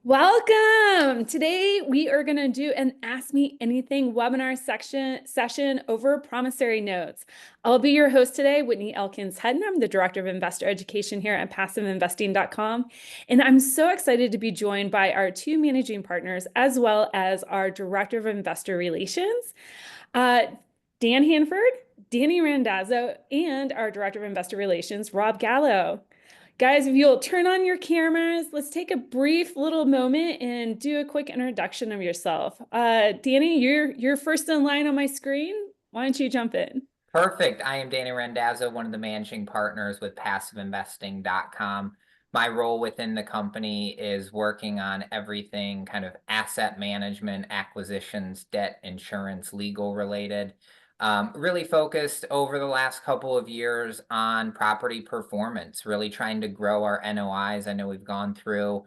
Welcome. Today we are going to do an Ask Me Anything webinar session over promissory notes. I'll be your host today, Whitney Elkins-Hutten. I'm the Director of Investor Education here at PassiveInvesting.com. And I'm so excited to be joined by our two managing partners, as well as our Director of Investor Relations, Dan Handford, Danny Randazzo, and our Director of Investor Relations, Rob Gallo. Guys, if you'll turn on your cameras, let's take a brief little moment and do a quick introduction of yourself. Danny, you're first in line on my screen. Why don't you jump in? Perfect. I am Danny Randazzo, one of the managing partners with PassiveInvesting.com. My role within the company is working on everything kind of asset management, acquisitions, debt, insurance, legal related. Really focused over the last couple of years on property performance, really trying to grow our NOIs. I know we've gone through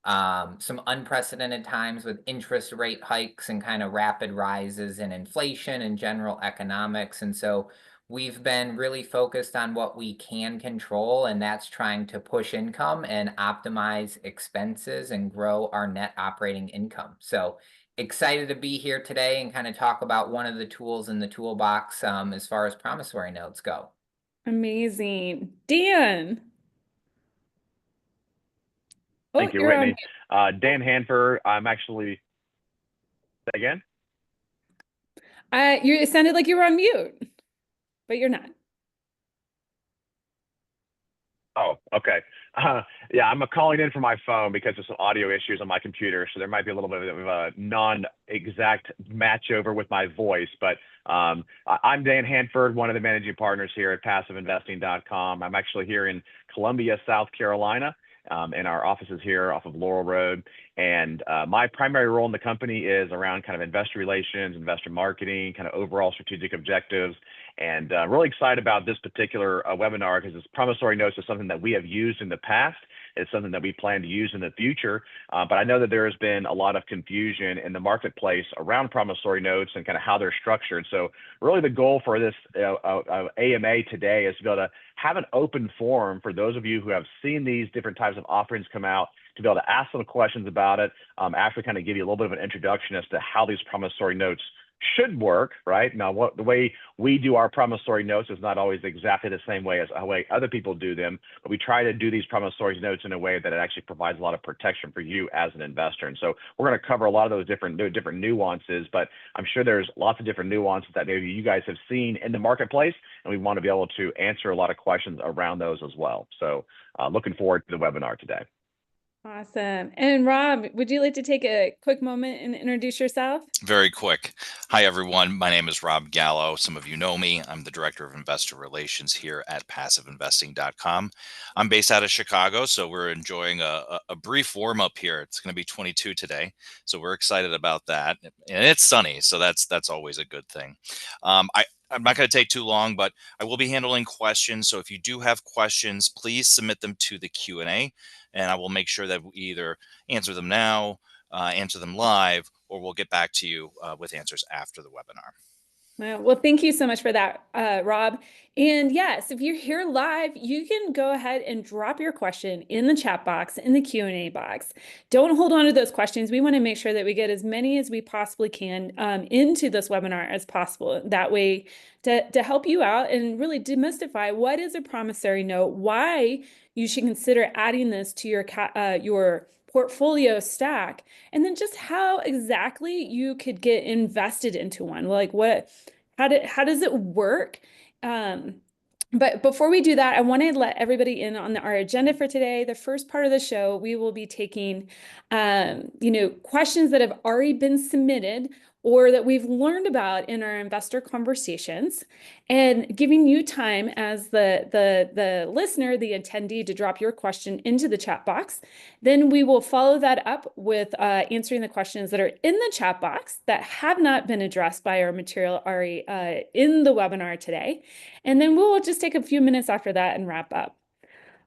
some unprecedented times with interest rate hikes and kind of rapid rises in inflation and general economics. And so we've been really focused on what we can control, and that's trying to push income and optimize expenses and grow our net operating income. So excited to be here today and kind of talk about one of the tools in the toolbox as far as promissory notes go. Amazing. Dan. Oh, Thank you, you're on Whitney. Dan Handford. I'm actually, say again? mute. It sounded like you were on mute, but you're not. Oh, okay. Yeah, I'm calling in from my phone because of some audio issues on my computer. So there might be a little bit of a non-exact match over with my voice. But I'm Dan Handford, one of the managing partners here at PassiveInvesting.com. I'm actually here in Columbia, South Carolina. In our offices here off of Laurel Road. And my primary role in the company is around kind of investor relations, investor marketing, kind of overall strategic objectives. And really excited about this particular webinar because this promissory notes is something that we have used in the past. It's something that we plan to use in the future. But I know that there has been a lot of confusion in the marketplace around promissory notes and kind of how they're structured. So really the goal for this AMA today is to be able to have an open forum for those of you who have seen these different types of offerings come out to be able to ask some questions about it, after kind of give you a little bit of an introduction as to how these promissory notes should work, right? Now, the way we do our promissory notes is not always exactly the same way as the way other people do them, but we try to do these promissory notes in a way that it actually provides a lot of protection for you as an investor. And so we're going to cover a lot of those different nuances, but I'm sure there's lots of different nuances that maybe you guys have seen in the marketplace, and we want to be able to answer a lot of questions around those as well. So looking forward to the webinar today. Awesome. And Rob, would you like to take a quick moment and introduce yourself? Very quick. Hi, everyone. My name is Rob Gallo. Some of you know me. I'm the Director of Investor Relations here at PassiveInvesting.com. I'm based out of Chicago, so we're enjoying a brief warm-up here. It's going to be 22 today, so we're excited about that. And it's sunny, so that's always a good thing. I'm not going to take too long, but I will be handling questions. So if you do have questions, please submit them to the Q&A, and I will make sure that we either answer them now, answer them live, or we'll get back to you with answers after the webinar. Well, thank you so much for that, Rob. And yes, if you're here live, you can go ahead and drop your question in the chat box, in the Q&A box. Don't hold on to those questions. We want to make sure that we get as many as we possibly can into this webinar as possible. That way, to help you out and really demystify what is a promissory note, why you should consider adding this to your portfolio stack, and then just how exactly you could get invested into one. Like how does it work? But before we do that, I want to let everybody in on our agenda for today. The first part of the show, we will be taking, questions that have already been submitted or that we've learned about in our investor conversations, and giving you time as the listener, the attendee, to drop your question into the chat box. Then we will follow that up with answering the questions that are in the chat box that have not been addressed by our material already in the webinar today. And then we'll just take a few minutes after that and wrap up.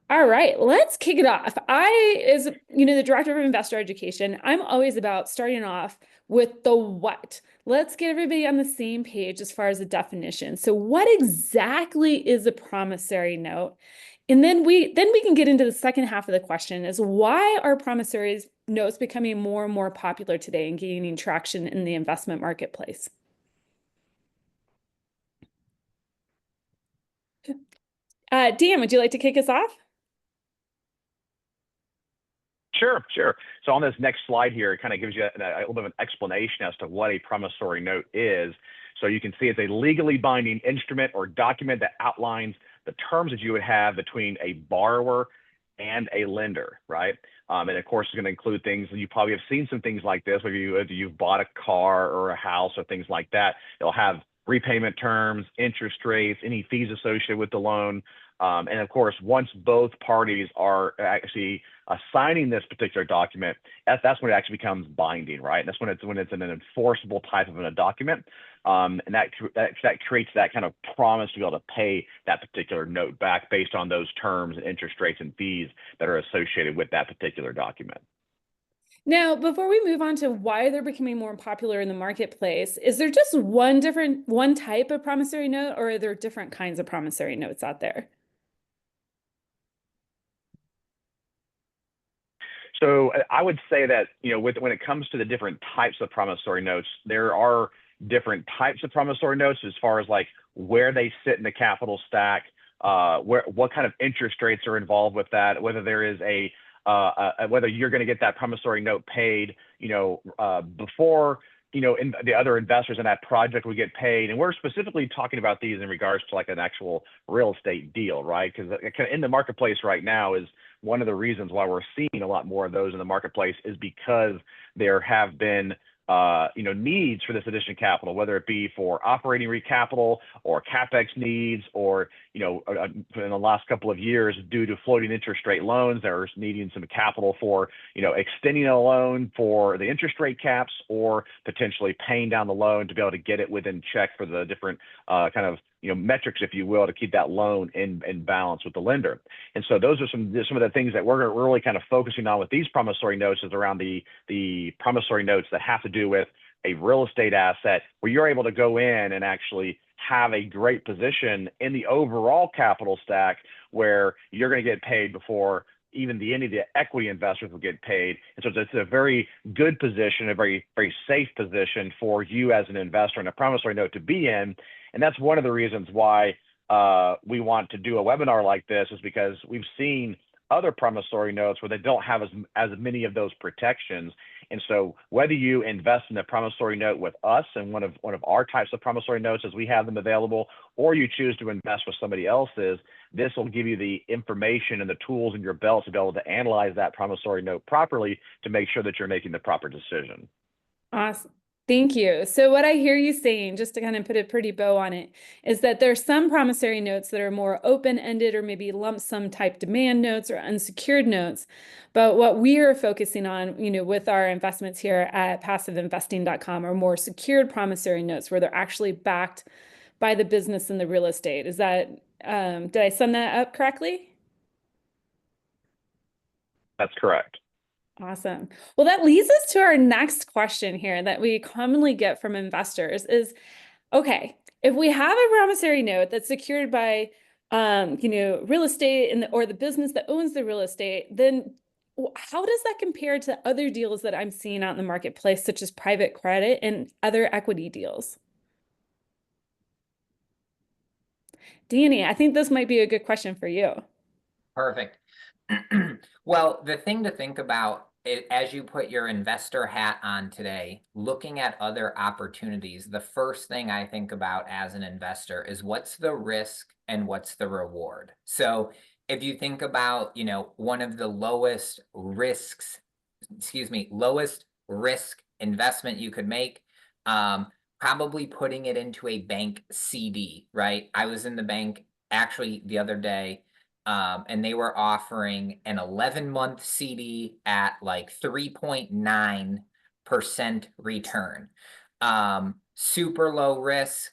All right, let's kick it off. As the Director of Investor Education, I'm always about starting off with the what. Let's get everybody on the same page as far as the definition. So what exactly is a promissory note? And then we can get into the second half of the question is why are promissory notes becoming more and more popular today and gaining traction in the investment marketplace? Dan, would you like to kick us off? Sure, sure. So on this next slide here, it kind of gives you a little bit of an explanation as to what a promissory note is. So you can see it's a legally binding instrument or document that outlines the terms that you would have between a borrower and a lender, right? And of course, it's going to include things, you probably have seen some things like this, whether you've bought a car or a house or things like that. It'll have repayment terms, interest rates, any fees associated with the loan. And of course, once both parties are actually signing this particular document, that's when it actually becomes binding, right? And that's when it's an enforceable type of a document, and that creates that kind of promise to be able to pay that particular note back based on those terms and interest rates and fees that are associated with that particular document. Now, before we move on to why they're becoming more popular in the marketplace, is there just one type of promissory note, or are there different kinds of promissory notes out there? So I would say that, when it comes to the different types of promissory notes, there are different types of promissory notes as far as like where they sit in the capital stack, what kind of interest rates are involved with that, whether there is whether you're going to get that promissory note paid, before, in the other investors in that project would get paid. And we're specifically talking about these in regards to like an actual real estate deal, right? Because in the marketplace right now is one of the reasons why we're seeing a lot more of those in the marketplace is because there have been needs for this additional capital, whether it be for operating capital or capex needs, or in the last couple of years due to floating interest rate loans, there's needing some capital for extending a loan for the interest rate caps, or potentially paying down the loan to be able to get it within check for the different kind of metrics, if you will, to keep that loan in balance with the lender. And so those are some of the things that we're really kind of focusing on with these promissory notes, is around the promissory notes that have to do with a real estate asset where you're able to go in and actually have a great position in the overall capital stack, where you're going to get paid before even any of the equity investors will get paid. And so it's a very good position, a very, very safe position for you as an investor in a promissory note to be in. And that's one of the reasons why we want to do a webinar like this, is because we've seen other promissory notes where they don't have as many of those protections. And so whether you invest in a promissory note with us and one of our types of promissory notes as we have them available, or you choose to invest with somebody else's, this will give you the information and the tools in your belt to be able to analyze that promissory note properly to make sure that you're making the proper decision. Awesome. Thank you. So what I hear you saying, just to kind of put a pretty bow on it, is that there's some promissory notes that are more open-ended, or maybe lump sum type demand notes or unsecured notes. But what we are focusing on, with our investments here at passiveinvesting.com, are more secured promissory notes where they're actually backed by the business and the real estate. Is that, did I sum that up correctly? That's correct. Awesome. Well, that leads us to our next question here that we commonly get from investors is, okay, if we have a promissory note that's secured by, real estate or the business that owns the real estate, then how does that compare to other deals that I'm seeing out in the marketplace, such as private credit and other equity deals? Danny, I think this might be a good question for you. Perfect. Well, the thing to think about as you put your investor hat on today, looking at other opportunities, the first thing I think about as an investor is what's the risk and what's the reward. So if you think about, one of the lowest risk investment you could make, probably putting it into a bank CD, right? I was in the bank actually the other day, and they were offering an 11-month CD at like 3.9% return. Super low risk,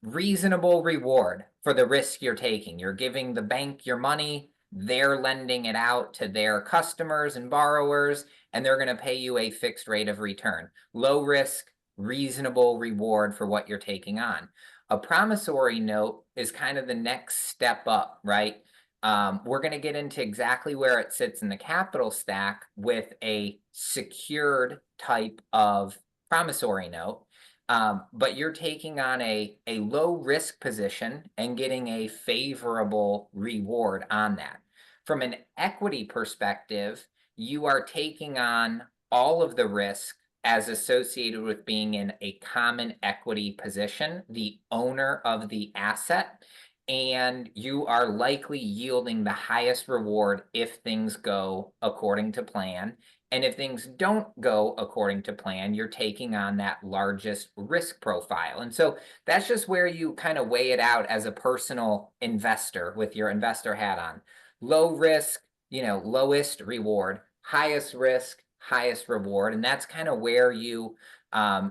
reasonable reward for the risk you're taking. You're giving the bank your money, they're lending it out to their customers and borrowers, and they're going to pay you a fixed rate of return. Low risk, reasonable reward for what you're taking on. A promissory note is kind of the next step up, right? We're going to get into exactly where it sits in the capital stack with a secured type of promissory note. But you're taking on a low risk position and getting a favorable reward on that. From an equity perspective, you are taking on all of the risk as associated with being in a common equity position, the owner of the asset, and you are likely yielding the highest reward if things go according to plan. And if things don't go according to plan, you're taking on that largest risk profile. And so that's just where you kind of weigh it out as a personal investor with your investor hat on. Low risk, lowest reward, highest risk, highest reward. And that's kind of where you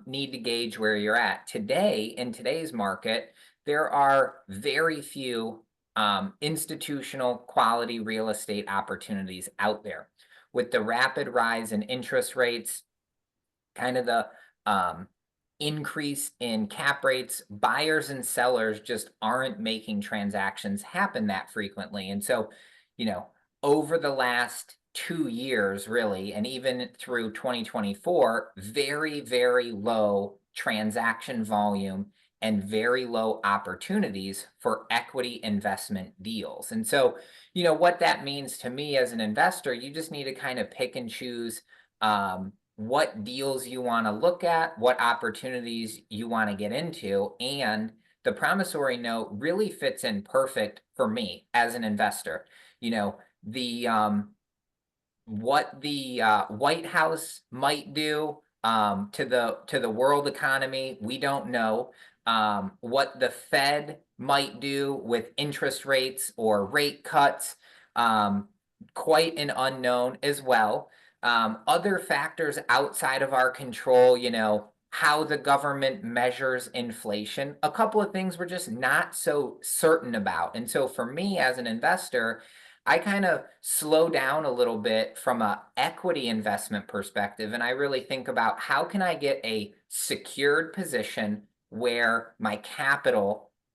need to gauge where you're at. Today, in today's market, there are very few institutional quality real estate opportunities out there. With the rapid rise in interest rates, kind of the increase in cap rates, buyers and sellers just aren't making transactions happen that frequently. And so, over the last 2 years, really, and even through 2024, very, very low transaction volume and very low opportunities for equity investment deals. And so, what that means to me as an investor, you just need to kind of pick and choose what deals you want to look at, what opportunities you want to get into. And the promissory note really fits in perfect for me as an investor. What the White House might do to the world economy, we don't know. What the Fed might do with interest rates or rate cuts, quite an unknown as well. Other factors outside of our control, how the government measures inflation, a couple of things we're just not so certain about. And so for me as an investor, I kind of slow down a little bit from a equity investment perspective, and I really think about how can I get a secured position where my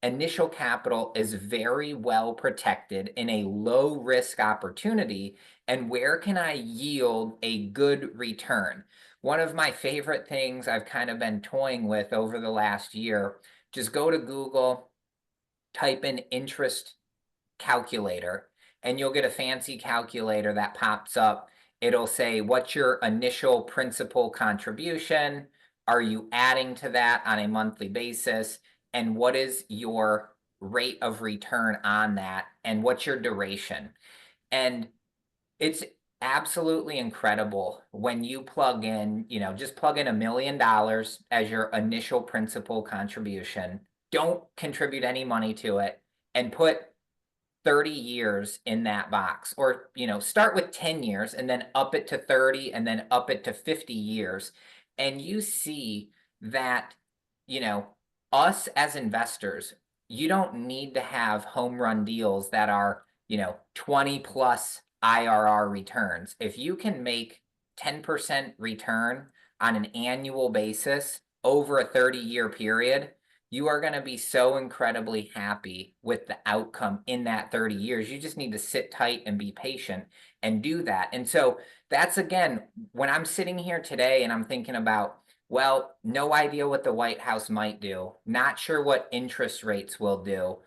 initial capital is very well protected in a low risk opportunity, and where can I yield a good return? One of my favorite things I've kind of been toying with over the last year, just go to Google, type in interest calculator, and you'll get a fancy calculator that pops up. It'll say, what's your initial principal contribution? Are you adding to that on a monthly basis? And what is your rate of return on that? And what's your duration? And it's absolutely incredible when you plug in, just plug in $1 million as your initial principal contribution. Don't contribute any money to it and put 30 years in that box, or start with 10 years and then up it to 30 and then up it to 50 years, and you see that us as investors, you don't need to have home run deals that are 20 plus IRR returns. If you can make 10% return on an annual basis over a 30-year period, you are going to be so incredibly happy with the outcome in that 30 years. You just need to sit tight and be patient and do that. And so that's, again, when I'm sitting here today and I'm thinking about, well, no idea what the White House might do, not sure what interest rates will do,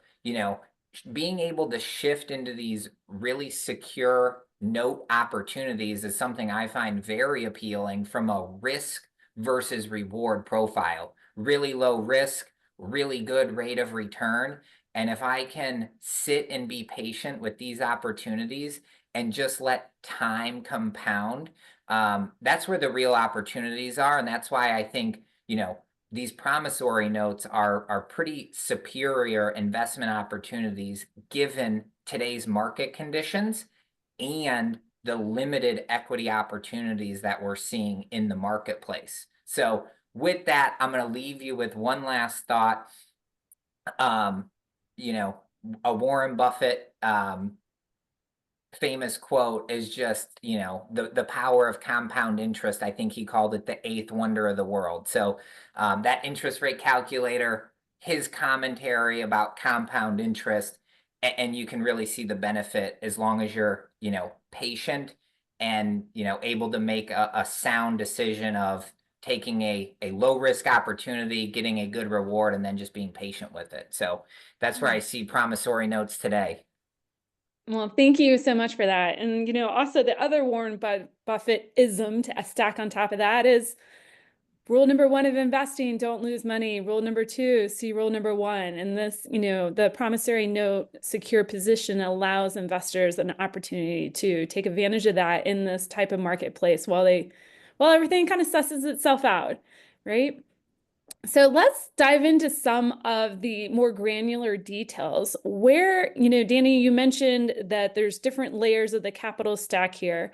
being able to shift into these really secure note opportunities is something I find very appealing from a risk versus reward profile. Really low risk, really good rate of return. And if I can sit and be patient with these opportunities and just let time compound, that's where the real opportunities are. And that's why I think, these promissory notes are pretty superior investment opportunities given today's market conditions and the limited equity opportunities that we're seeing in the marketplace. So with that, I'm going to leave you with one last thought. A Warren Buffett famous quote is just, the power of compound interest. I think he called it the eighth wonder of the world. So that interest rate calculator, his commentary about compound interest, and you can really see the benefit as long as you're, patient and, able to make a sound decision of taking a low risk opportunity, getting a good reward, and then just being patient with it. So that's where I see promissory notes today. Well, thank you so much for that. And, also the other Warren Buffett-ism to stack on top of that is rule number one of investing, don't lose money. Rule number two, see rule number one. And this, the promissory note secure position allows investors an opportunity to take advantage of that in this type of marketplace while everything kind of susses itself out, right? So let's dive into some of the more granular details where, Danny, you mentioned that there's different layers of the capital stack here.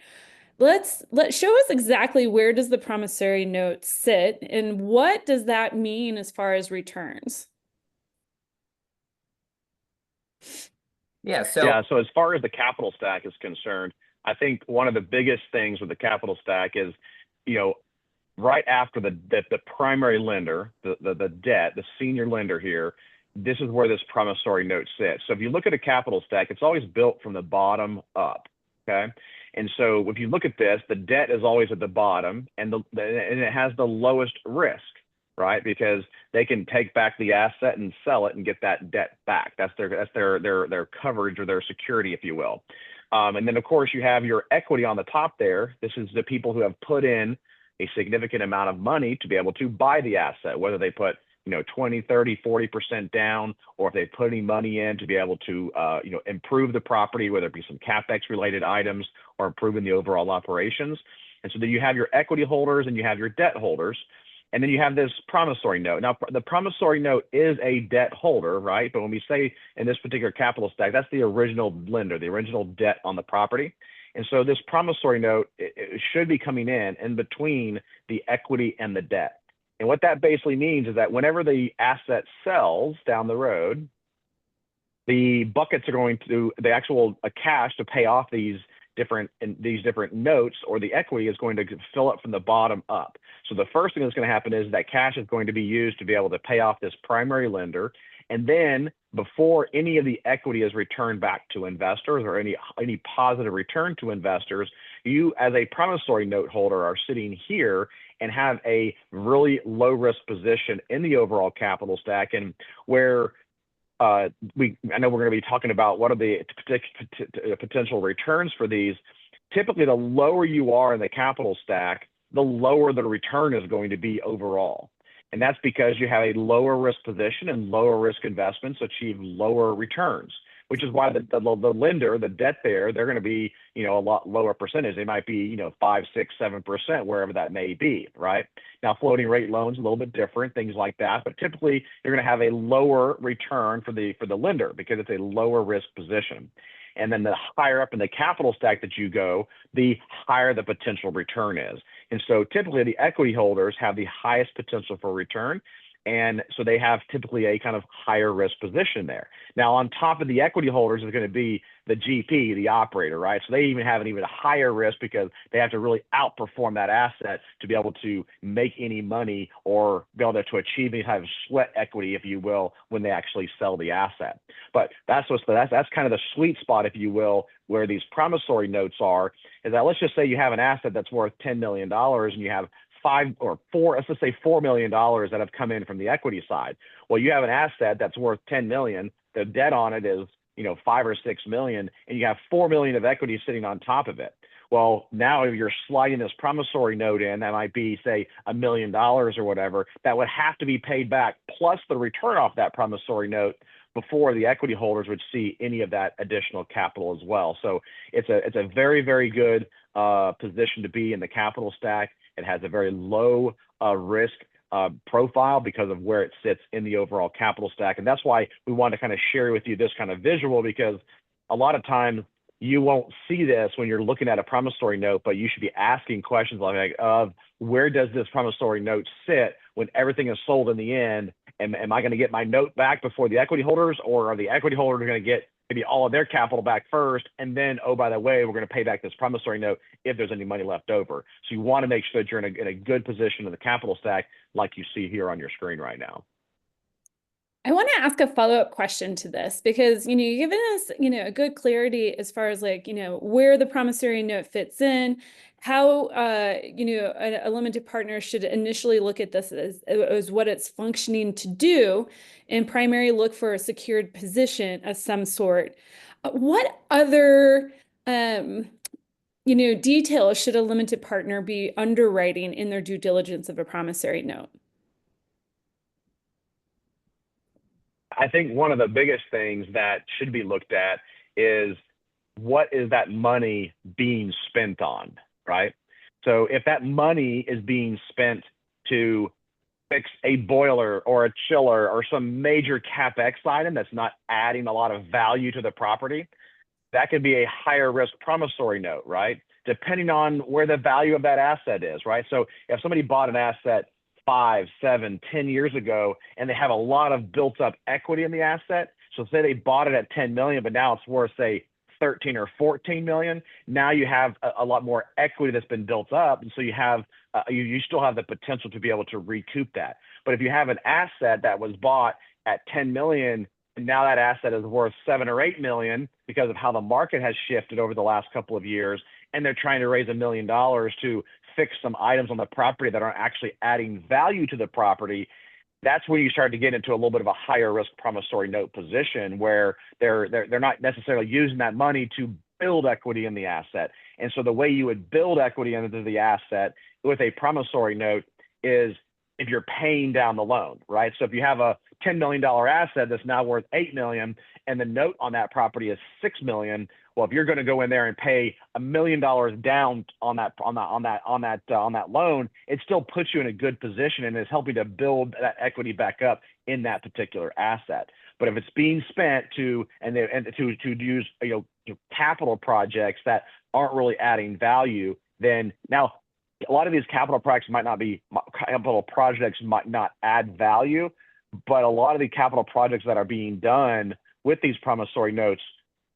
Let's show us exactly where does the promissory note sit and what does that mean as far as returns? Yeah. So as far as the capital stack is concerned, I think one of the biggest things with the capital stack is, right after the primary lender, the debt, the senior lender here, this is where this promissory note sits. So if you look at a capital stack, it's always built from the bottom up. Okay. And so if you look at this, the debt is always at the bottom and it has the lowest risk, right? Because they can take back the asset and sell it and get that debt back. That's their coverage or their security, if you will. And then of course you have your equity on the top there. This is the people who have put in a significant amount of money to be able to buy the asset, whether they put 20, 30, 40% down, or if they put any money in to be able to improve the property, whether it be some CapEx related items or improving the overall operations. And so then you have your equity holders and you have your debt holders. And then you have this promissory note. Now, the promissory note is a debt holder, right? But when we say in this particular capital stack, that's the original lender, the original debt on the property. And so this promissory note it should be coming in between the equity and the debt. And what that basically means is that whenever the asset sells down the road, the buckets are going to, the actual cash to pay off these different notes, or the equity is going to fill up from the bottom up. So the first thing that's going to happen is that cash is going to be used to be able to pay off this primary lender. And then before any of the equity is returned back to investors or any positive return to investors, you as a promissory note holder are sitting here and have a really low risk position in the overall capital stack. And where I know we're going to be talking about what are the potential returns for these. Typically, the lower you are in the capital stack, the lower the return is going to be overall. And that's because you have a lower risk position, and lower risk investments achieve lower returns, which is why the lender, the debt there, they're going to be, a lot lower percentage. They might be, 5, 6, 7%, wherever that may be, right? Now, floating rate loans, a little bit different, things like that. But typically, you're going to have a lower return for the lender because it's a lower risk position. And then the higher up in the capital stack that you go, the higher the potential return is. And so typically the equity holders have the highest potential for return. And so they have typically a kind of higher risk position there. Now, on top of the equity holders is going to be the GP, the operator, right? So they even have an even higher risk because they have to really outperform that asset to be able to make any money or be able to achieve any type of sweat equity, if you will, when they actually sell the asset. But that's kind of the sweet spot, if you will, where these promissory notes are, is that let's just say you have an asset that's worth $10 million and you have let's just say $4 million that have come in from the equity side. Well, you have an asset that's worth 10 million. The debt on it is, 5 or 6 million, and you have 4 million of equity sitting on top of it. Well, now if you're sliding this promissory note in, that might be, say, $1 million or whatever, that would have to be paid back plus the return off that promissory note before the equity holders would see any of that additional capital as well. So it's a very, very good position to be in the capital stack. It has a very low risk profile because of where it sits in the overall capital stack. And that's why we want to kind of share with you this kind of visual, because a lot of times you won't see this when you're looking at a promissory note, but you should be asking questions like where does this promissory note sit when everything is sold in the end? And am I going to get my note back before the equity holders, or are the equity holders going to get maybe all of their capital back first, and then, oh, by the way, we're going to pay back this promissory note if there's any money left over. So you want to make sure that you're in a good position in the capital stack like you see here on your screen right now. I want to ask a follow-up question to this because, you've given us, a good clarity as far as like, where the promissory note fits in, how, a limited partner should initially look at this as what it's functioning to do and primarily look for a secured position of some sort. What other, details should a limited partner be underwriting in their due diligence of a promissory note? I think one of the biggest things that should be looked at is what is that money being spent on, right? So if that money is being spent to fix a boiler or a chiller or some major CapEx item that's not adding a lot of value to the property, that could be a higher risk promissory note, right? Depending on where the value of that asset is, right? So if somebody bought an asset 5, 7, 10 years ago, and they have a lot of built up equity in the asset. So say they bought it at 10 million, but now it's worth say 13 or 14 million. Now you have a lot more equity that's been built up. And so you have, you still have the potential to be able to recoup that. But if you have an asset that was bought at 10 million, and now that asset is worth 7 or 8 million because of how the market has shifted over the last couple of years, and they're trying to raise $1 million to fix some items on the property that aren't actually adding value to the property, that's when you start to get into a little bit of a higher risk promissory note position where they're not necessarily using that money to build equity in the asset. And so the way you would build equity into the asset with a promissory note is if you're paying down the loan, right? So if you have a $10 million asset that's now worth 8 million and the note on that property is 6 million, well, if you're going to go in there and pay $1 million down on that loan, it still puts you in a good position and is helping to build that equity back up in that particular asset. But if it's being spent to use capital projects that aren't really adding value, then now a lot of these capital projects might not add value, but a lot of the capital projects that are being done with these promissory notes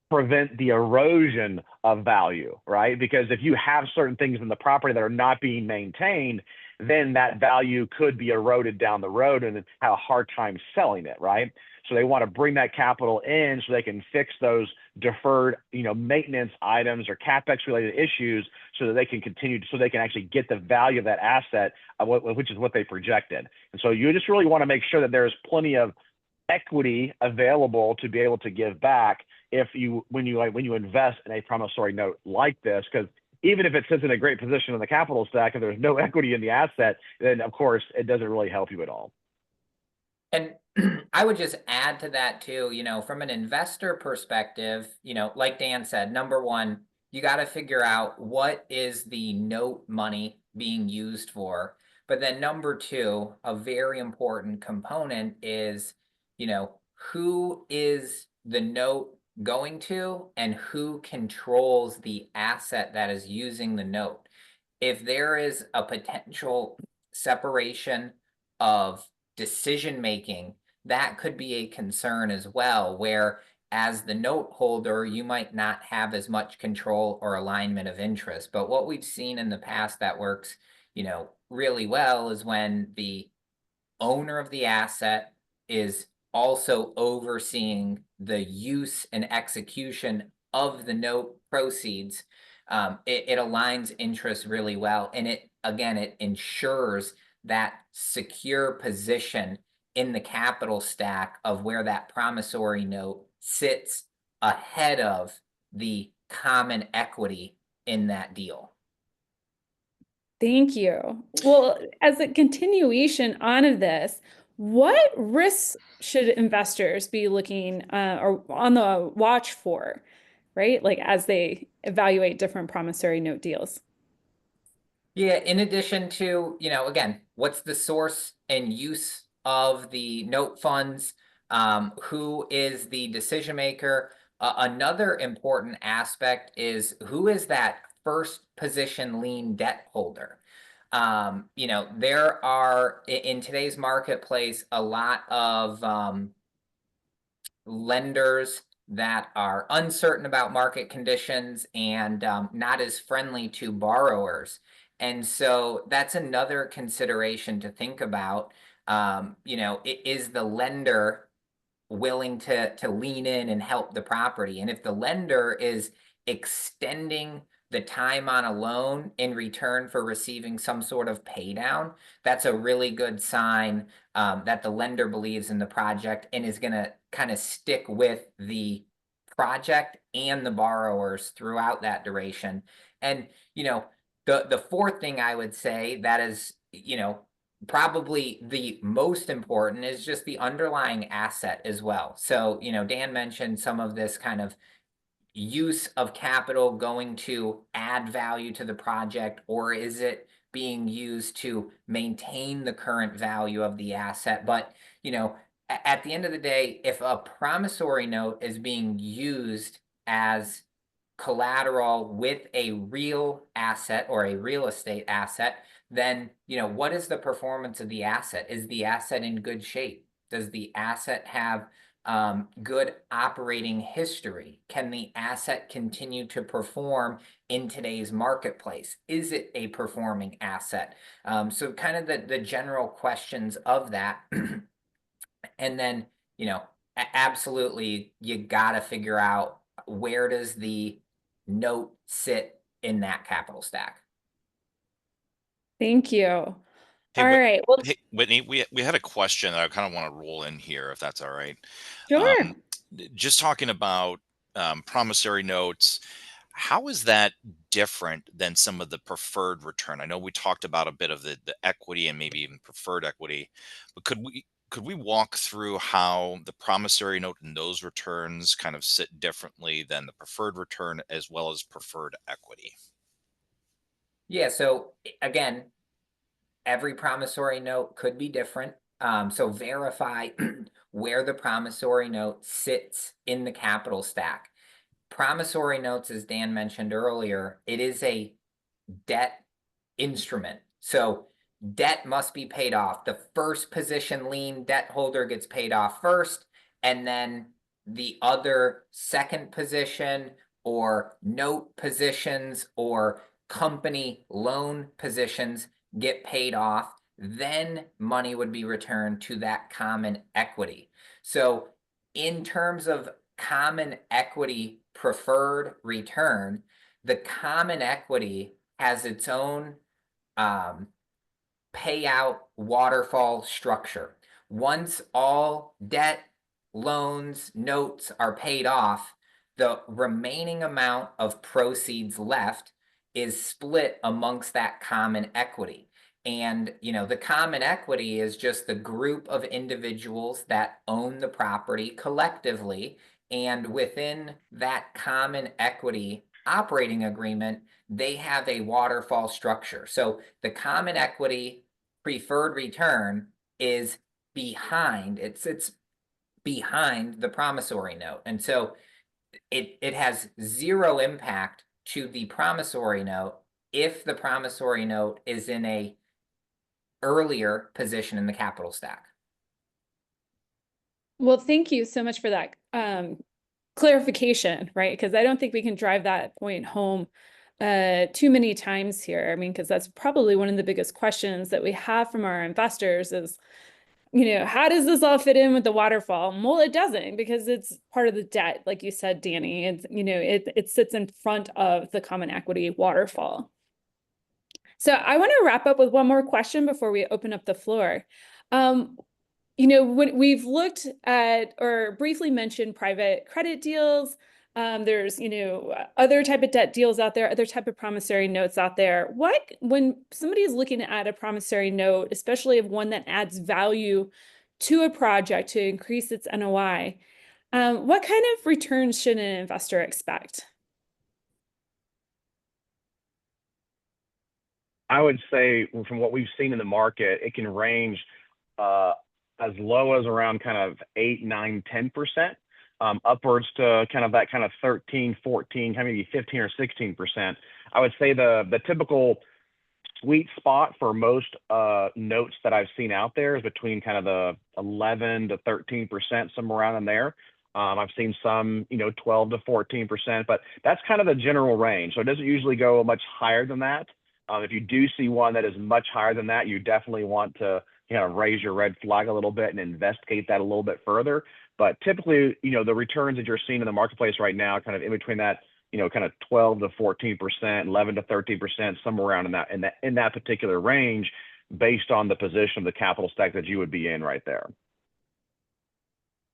prevent the erosion of value, right? Because if you have certain things in the property that are not being maintained, then that value could be eroded down the road and have a hard time selling it, right? So they want to bring that capital in so they can fix those deferred, maintenance items or CapEx related issues so that they can continue, so they can actually get the value of that asset, which is what they projected. And so you just really want to make sure that there's plenty of equity available to be able to give back when you invest in a promissory note like this, because even if it sits in a great position in the capital stack and there's no equity in the asset, then of course it doesn't really help you at all. And I would just add to that too, from an investor perspective, like Dan said, number one, you got to figure out what is the note money being used for. But then number two, a very important component is, who is the note going to and who controls the asset that is using the note. If there is a potential separation of decision making, that could be a concern as well, where as the note holder, you might not have as much control or alignment of interest. But what we've seen in the past that works, really well is when the owner of the asset is also overseeing the use and execution of the note proceeds. It aligns interests really well. And it ensures that secure position in the capital stack of where that promissory note sits ahead of the common equity in that deal. Thank you. Well, as a continuation on of this, what risks should investors be looking or on the watch for, right? Like as they evaluate different promissory note deals. Yeah, in addition to, again, what's the source and use of the note funds? Who is the decision maker? Another important aspect is who is that first position lien debt holder? There are in today's marketplace a lot of lenders that are uncertain about market conditions and not as friendly to borrowers. And so that's another consideration to think about. Is the lender willing to lean in and help the property. And if the lender is extending the time on a loan in return for receiving some sort of pay down, that's a really good sign that the lender believes in the project and is going to kind of stick with the project and the borrowers throughout that duration. And, the fourth thing I would say that is, probably the most important is just the underlying asset as well. So, Dan mentioned some of this kind of use of capital going to add value to the project, or is it being used to maintain the current value of the asset? But, at the end of the day, if a promissory note is being used as collateral with a real asset or a real estate asset, then, what is the performance of the asset? Is the asset in good shape? Does the asset have good operating history? Can the asset continue to perform in today's marketplace? Is it a performing asset? So kind of the general questions of that. And then, absolutely, you got to figure out, where does the note sit in that capital stack? Thank you. Hey, All right. Well, hey, Whitney, we had a question that I kind of want to roll in here, if that's all right. sure. Just talking about promissory notes, how is that different than some of the preferred return? I know we talked about a bit of the equity and maybe even preferred equity, but could we walk through how the promissory note and those returns kind of sit differently than the preferred return as well as preferred equity? Yeah, so again, every promissory note could be different. So verify where the promissory note sits in the capital stack. Promissory notes, as Dan mentioned earlier, it is a debt instrument. So debt must be paid off. The first position lien debt holder gets paid off first, and then the other second position or note positions or company loan positions get paid off. Then money would be returned to that common equity. So in terms of common equity preferred return, the common equity has its own payout waterfall structure. Once all debt, loans, notes are paid off, the remaining amount of proceeds left is split amongst that common equity. And, the common equity is just the group of individuals that own the property collectively. And within that common equity operating agreement, they have a waterfall structure. So the common equity preferred return is behind, it's behind the promissory note. And so it has zero impact to the promissory note if the promissory note is in a earlier position in the capital stack. Well, thank you so much for that clarification, right? Because I don't think we can drive that point home too many times here. I mean, because that's probably one of the biggest questions that we have from our investors is, how does this all fit in with the waterfall? Well, it doesn't, because it's part of the debt, like you said, Danny. It's, it sits in front of the common equity waterfall. So I want to wrap up with one more question before we open up the floor. When we've looked at or briefly mentioned private credit deals, there's, other type of debt deals out there, other type of promissory notes out there. When somebody is looking at a promissory note, especially of one that adds value to a project to increase its NOI, what kind of returns should an investor expect? I would say from what we've seen in the market, it can range as low as around kind of 8, 9, 10%, upwards to kind of that kind of 13, 14, maybe 15 or 16%. I would say the typical sweet spot for most notes that I've seen out there is between kind of the 11 to 13%, somewhere around in there. I've seen some, 12 to 14%, but that's kind of the general range. So it doesn't usually go much higher than that. If you do see one that is much higher than that, you definitely want to kind of raise your red flag a little bit and investigate that a little bit further. But typically, the returns that you're seeing in the marketplace right now, kind of in between that, kind of 12 to 14%, 11 to 13%, somewhere around in that particular range, based on the position of the capital stack that you would be in right there.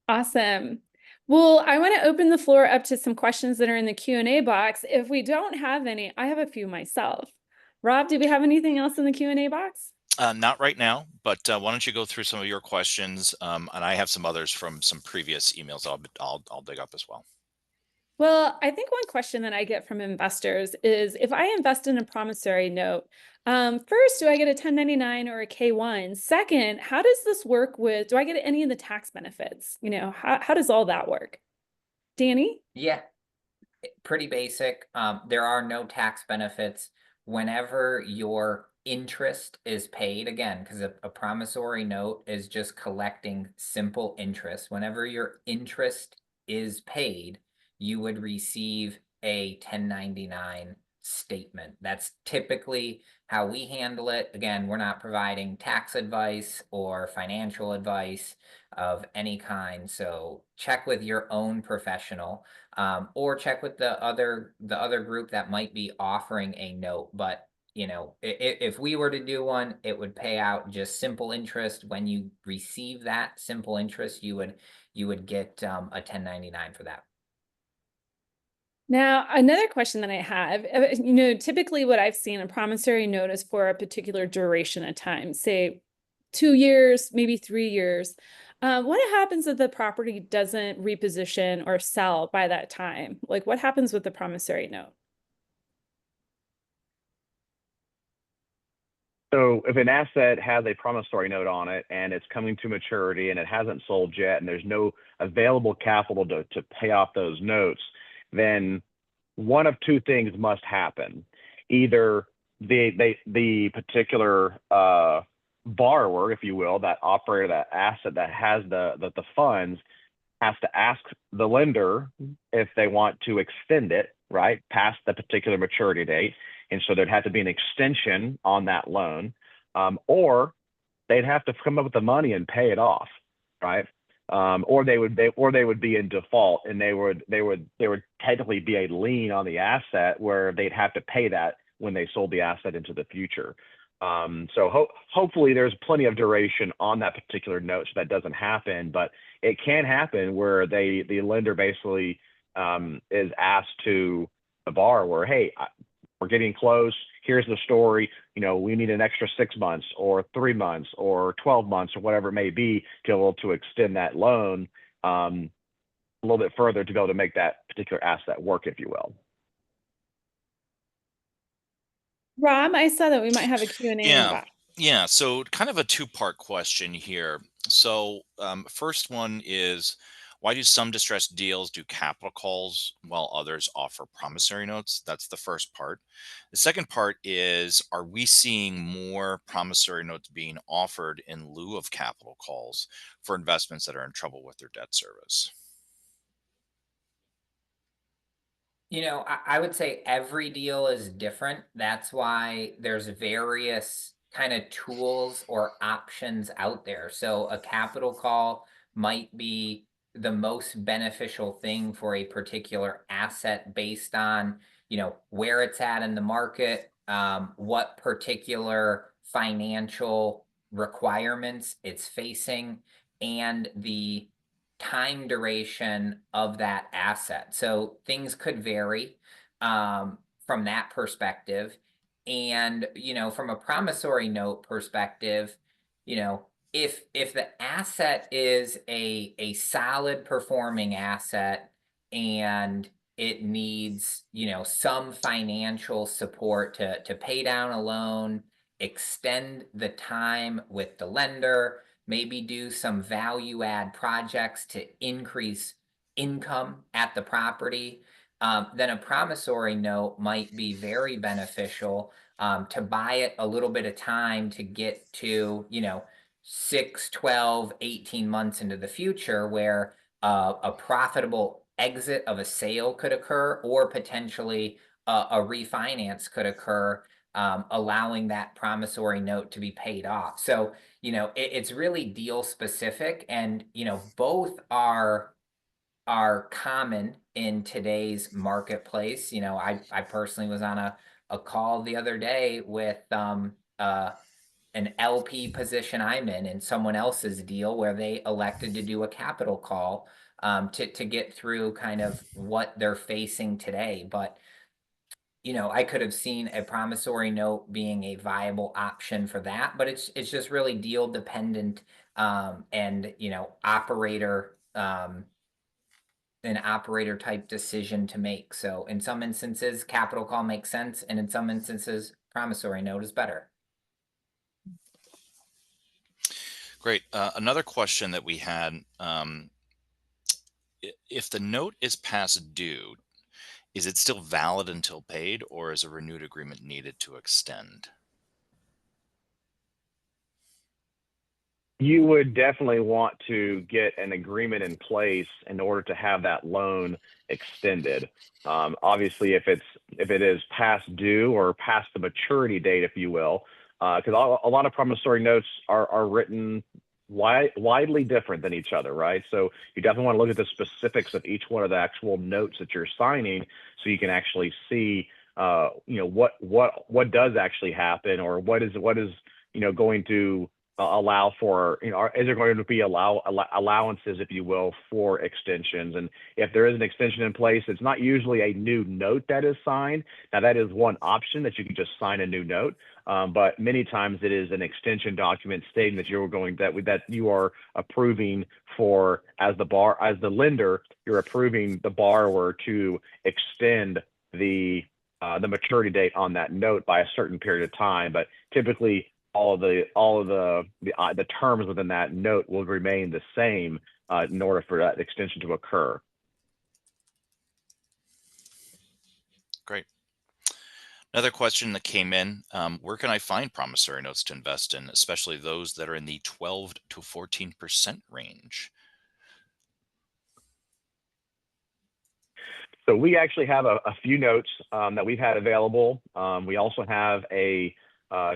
Awesome. Well, I want to open the floor up to some questions that are in the Q&A box. If we don't have any, I have a few myself. Rob, do we have anything else in the Q&A box? Not right now, but why don't you go through some of your questions? And I have some others from some previous emails I'll dig up as well. Well, I think one question that I get from investors is, if I invest in a promissory note, first, do I get a 1099 or a K1? Second, how does this work do I get any of the tax benefits? How does all that work? Danny? Yeah, pretty basic. There are no tax benefits whenever your interest is paid. Again, because a promissory note is just collecting simple interest. Whenever your interest is paid, you would receive a 1099 statement. That's typically how we handle it. Again, we're not providing tax advice or financial advice of any kind. So check with your own professional, or check with the other group that might be offering a note. But if we were to do one, it would pay out just simple interest. When you receive that simple interest, you would get a 1099 for that. Now, another question that I have, typically what I've seen, a promissory note is for a particular duration of time, say 2 years, maybe 3 years. What happens if the property doesn't reposition or sell by that time? Like, what happens with the promissory note? So if an asset has a promissory note on it and it's coming to maturity and it hasn't sold yet and there's no available capital to pay off those notes, then one of two things must happen. Either the particular borrower, if you will, that operator, that asset that has the funds, has to ask the lender if they want to extend it, right, past the particular maturity date. And so there'd have to be an extension on that loan, or they'd have to come up with the money and pay it off, right? Or they would be in default, and they would technically be a lien on the asset where they'd have to pay that when they sold the asset into the future. So hopefully there's plenty of duration on that particular note so that doesn't happen, but it can happen where the lender basically is asked to the borrower, hey, we're getting close. Here's the story. We need an extra 6 months or 3 months or 12 months or whatever it may be to be able to extend that loan a little bit further to be able to make that particular asset work, if you will. Rob, I saw that we might have a Q&A in the box. Yeah. So kind of a two-part question here. So first one is, why do some distressed deals do capital calls while others offer promissory notes? That's the first part. The second part is, are we seeing more promissory notes being offered in lieu of capital calls for investments that are in trouble with their debt service? I would say every deal is different. That's why there's various kind of tools or options out there. So a capital call might be the most beneficial thing for a particular asset based on, where it's at in the market, what particular financial requirements it's facing, and the time duration of that asset. So things could vary from that perspective. And, from a promissory note perspective, if the asset is a solid performing asset and it needs, some financial support to pay down a loan, extend the time with the lender, maybe do some value add projects to increase income at the property, then a promissory note might be very beneficial, to buy it a little bit of time to get to, 6, 12, 18 months into the future, where a profitable exit of a sale could occur, or potentially a refinance could occur, allowing that promissory note to be paid off. So, it's really deal specific, and, both are common in today's marketplace. I personally was on a call the other day with an LP position I'm in someone else's deal where they elected to do a capital call to get through kind of what they're facing today. But I could have seen a promissory note being a viable option for that, but it's just really deal dependent, and operator, an operator type decision to make. So in some instances, capital call makes sense, and in some instances, promissory note is better. Great. Another question that we had, if the note is past due, is it still valid until paid, or is a renewed agreement needed to extend? You would definitely want to get an agreement in place in order to have that loan extended. Obviously, if it is past due or past the maturity date, if you will, because a lot of promissory notes are written widely different than each other, right? So you definitely want to look at the specifics of each one of the actual notes that you're signing, so you can actually see, what does actually happen, or what is going to allow for, is there going to be allowances, if you will, for extensions? And if there is an extension in place, it's not usually a new note that is signed. Now, that is one option, that you can just sign a new note, but many times it is an extension document stating that that you are approving for, as the lender, you're approving the borrower to extend the maturity date on that note by a certain period of time. But typically, all of the terms within that note will remain the same in order for that extension to occur. Great. Another question that came in, where can I find promissory notes to invest in, especially those that are in the 12 to 14% range? So we actually have a few notes that we've had available. We also have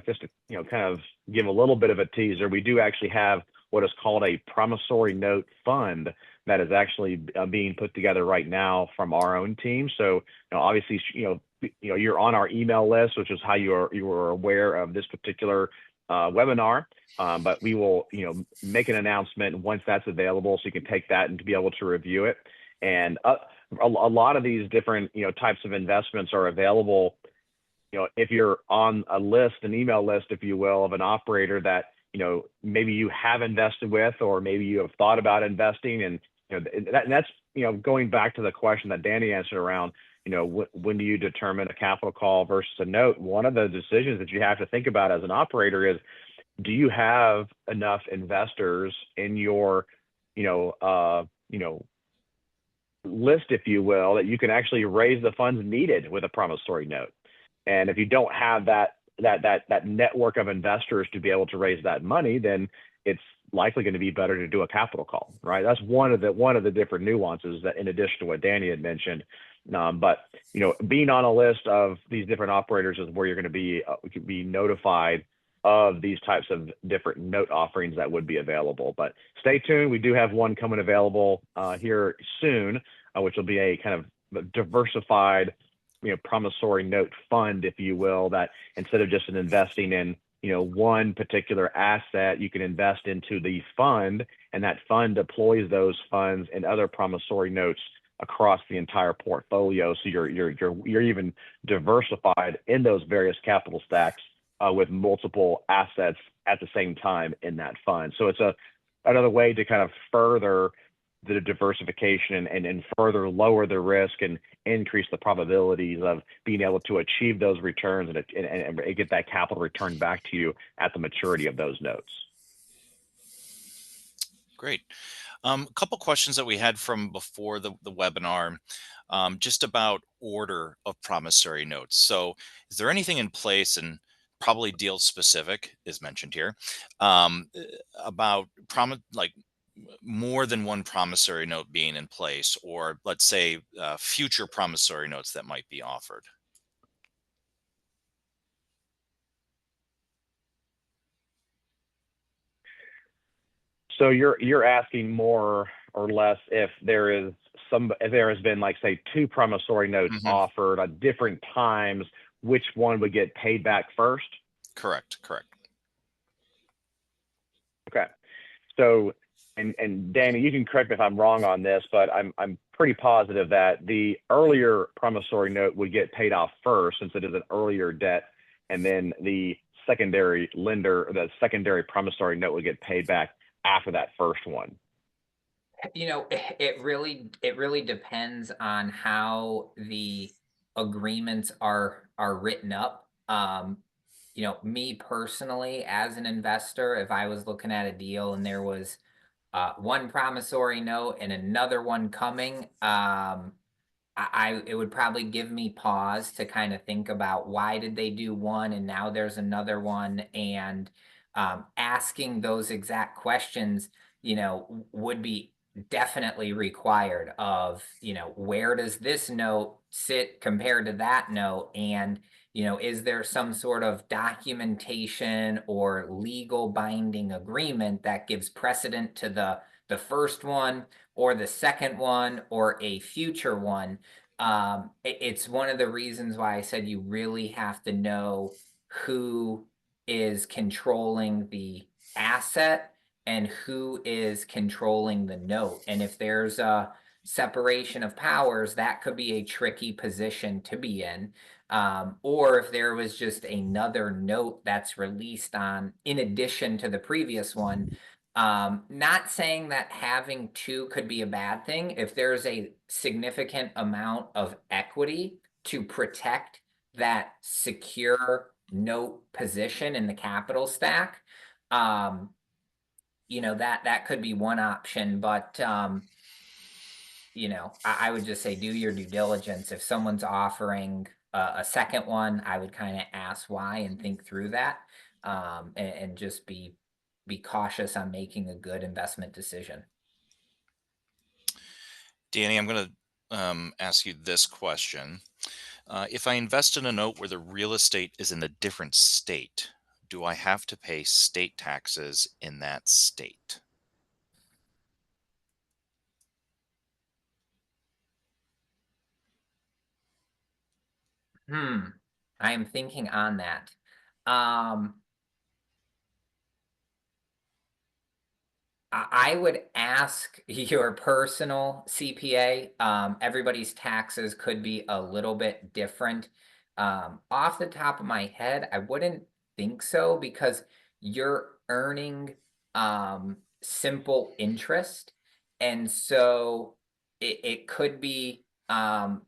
just to kind of give a little bit of a teaser, we do actually have what is called a promissory note fund that is actually being put together right now from our own team. So obviously, you're on our email list, which is how you are aware of this particular webinar. But we will make an announcement once that's available, so you can take that and to be able to review it. And a lot of these different types of investments are available. If you're on a list, an email list, if you will, of an operator that maybe you have invested with, or maybe you have thought about investing, and that's going back to the question that Danny answered around when do you determine a capital call versus a note. One of the decisions that you have to think about as an operator is, do you have enough investors in your list, if you will, that you can actually raise the funds needed with a promissory note? And if you don't have that network of investors to be able to raise that money, then it's likely going to be better to do a capital call, right? That's one of the different nuances, that in addition to what Danny had mentioned. But being on a list of these different operators is where you're going to be notified of these types of different note offerings that would be available. But stay tuned. We do have one coming available here soon, which will be a kind of diversified promissory note fund, if you will, that instead of just investing in one particular asset, you can invest into the fund, and that fund deploys those funds and other promissory notes across the entire portfolio. So you're even diversified in those various capital stacks with multiple assets at the same time in that fund. So it's another way to kind of further the diversification and further lower the risk and increase the probabilities of being able to achieve those returns and get that capital returned back to you at the maturity of those notes. Great. A couple questions that we had from before the webinar, just about order of promissory notes. So is there anything in place, and probably deal specific is mentioned here, about more than one promissory note being in place, or let's say future promissory notes that might be offered? So you're asking more or less if if there has been, like, say, two promissory notes Mhm. offered at different times, which one would get paid back first? Correct. Correct. Okay. So, and Danny, you can correct me if I'm wrong on this, but I'm pretty positive that the earlier promissory note would get paid off first since it is an earlier debt, and then the the secondary promissory note would get paid back after that first one. It really depends on how the agreements are written up. Me personally, as an investor, if I was looking at a deal and there was one promissory note and another one coming, it would probably give me pause to kind of think about why did they do one and now there's another one, and asking those exact questions, would be definitely required of, where does this note sit compared to that note, and is there some sort of documentation or legal binding agreement that gives precedent to the first one or the second one or a future one. It's one of the reasons why I said you really have to know who is controlling the asset and who is controlling the note. And if there's a separation of powers, that could be a tricky position to be in. Or if there was just another note that's released on in addition to the previous one. Not saying that having two could be a bad thing. If there's a significant amount of equity to protect that secure note position in the capital stack, that could be one option. But I would just say do your due diligence. If someone's offering a second one, I would kind of ask why and think through that, and just be cautious on making a good investment decision. Danny, I'm going to ask you this question. If I invest in a note where the real estate is in a different state, do I have to pay state taxes in that state? I am thinking on that. Um, I would ask your personal CPA. Everybody's taxes could be a little bit different. Off the top of my head, I wouldn't think so because you're earning simple interest. And so it could be a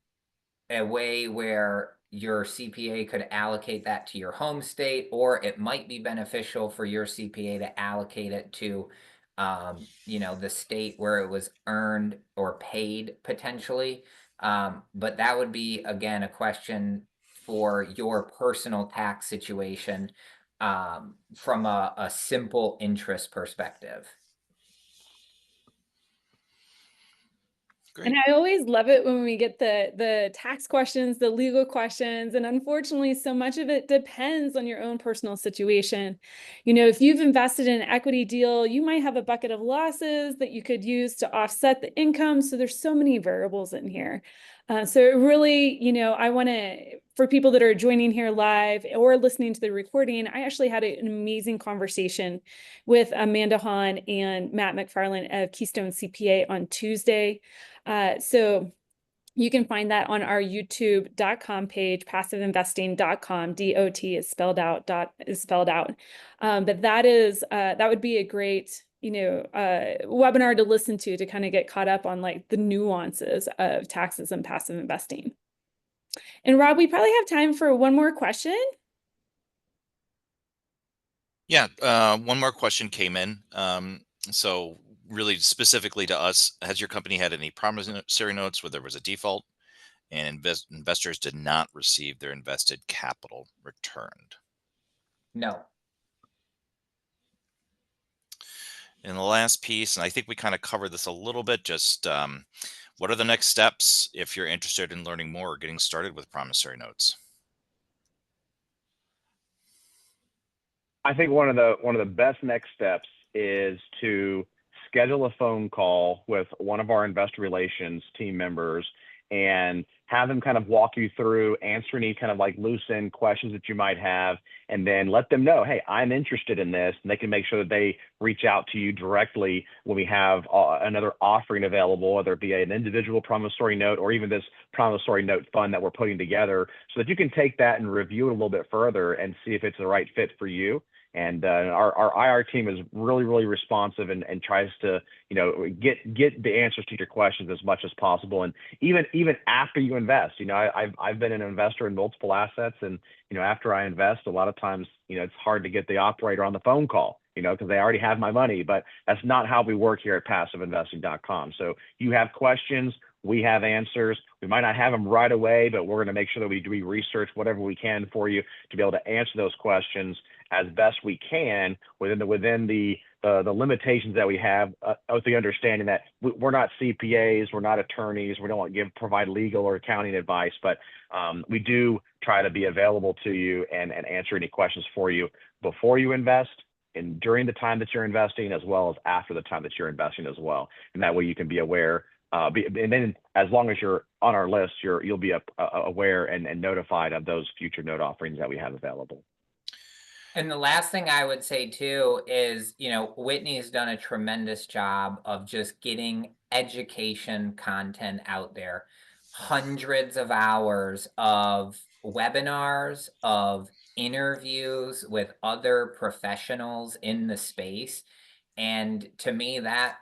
way where your CPA could allocate that to your home state, or it might be beneficial for your CPA to allocate it to, the state where it was earned or paid potentially. But that would be, again, a question for your personal tax situation, from a simple interest perspective. And Great. I always love it when we get the tax questions, the legal questions, and unfortunately, so much of it depends on your own personal situation. If you've invested in an equity deal, you might have a bucket of losses that you could use to offset the income. So there's so many variables in here. So it really, I want to, for people that are joining here live or listening to the recording, I actually had an amazing conversation with Amanda Hahn and Matt McFarland of Keystone CPA on Tuesday. So you can find that on our youtube.com page, passiveinvesting.com. DOT is spelled out, but that would be a great, webinar to listen to kind of get caught up on like the nuances of taxes and passive investing. And Rob, we probably have time for one more question. Yeah, one more question came in. So really specifically to us, has your company had any promissory notes where there was a default and investors did not receive their invested capital returned? No. And the last piece, and I think we kind of covered this a little bit, just what are the next steps if you're interested in learning more or getting started with promissory notes? I think one of the best next steps is to schedule a phone call with one of our investor relations team members and have them kind of walk you through, answer any kind of like loose end questions that you might have, and then let them know, hey, I'm interested in this, and they can make sure that they reach out to you directly when we have another offering available, whether it be an individual promissory note or even this promissory note fund that we're putting together, so that you can take that and review it a little bit further and see if it's the right fit for you. And our IR team is really, really responsive and tries to, get the answers to your questions as much as possible. And even after you invest, I've been an investor in multiple assets, and after I invest, a lot of times, it's hard to get the operator on the phone call, because they already have my money. But that's not how we work here at PassiveInvesting.com. So you have questions, we have answers. We might not have them right away, but we're going to make sure that we do research whatever we can for you to be able to answer those questions as best we can within the limitations that we have, with the understanding that we're not CPAs, we're not attorneys, we don't want to provide legal or accounting advice, but we do try to be available to you and answer any questions for you before you invest and during the time that you're investing, as well as after the time that you're investing as well. And that way you can be aware. And then as long as you're on our list, you'll be aware and notified of those future note offerings that we have available. And the last thing I would say too is, Whitney's done a tremendous job of just getting education content out there. Hundreds of hours of webinars, of interviews with other professionals in the space. And to me, that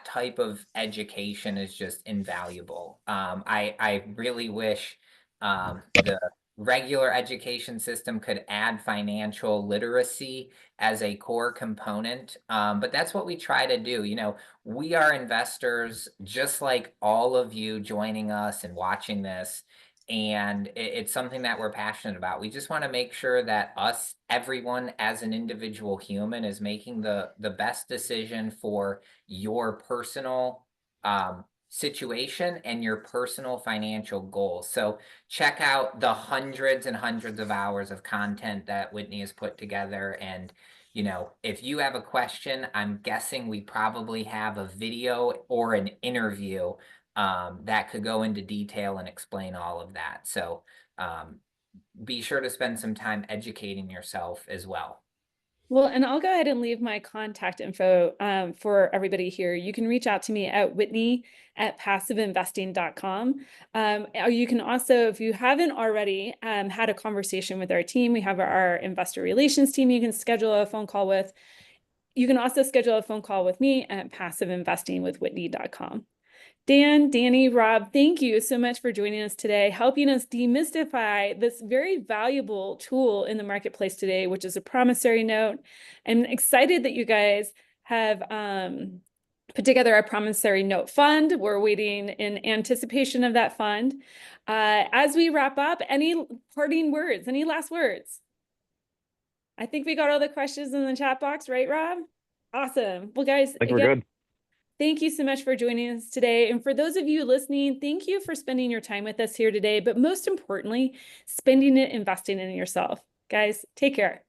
type of education is just invaluable. I really wish the regular education system could add financial literacy as a core component. But that's what we try to do. We are investors just like all of you joining us and watching this. And it's something that we're passionate about. We just want to make sure that everyone as an individual human is making the best decision for your personal situation and your personal financial goals. So check out the hundreds and hundreds of hours of content that Whitney has put together. And, if you have a question, I'm guessing we probably have a video or an interview that could go into detail and explain all of that. So be sure to spend some time educating yourself as well. Well, and I'll go ahead and leave my contact info for everybody here. You can reach out to me at Whitney@PassiveInvesting.com. Or you can also, if you haven't already had a conversation with our team, we have our investor relations team you can schedule a phone call with. You can also schedule a phone call with me at PassiveInvestingWithWhitney.com. Dan, Danny, Rob, thank you so much for joining us today, helping us demystify this very valuable tool in the marketplace today, which is a promissory note. I'm excited that you guys have put together a promissory note fund. We're waiting in anticipation of that fund. As we wrap up, any parting words, any last words? I think we got all the questions in the chat box, right, Rob? Awesome. Well, guys, I think we're good. thank you so much for joining us today. And for those of you listening, thank you for spending your time with us here today. But most importantly, spending it investing in yourself. Guys, take care.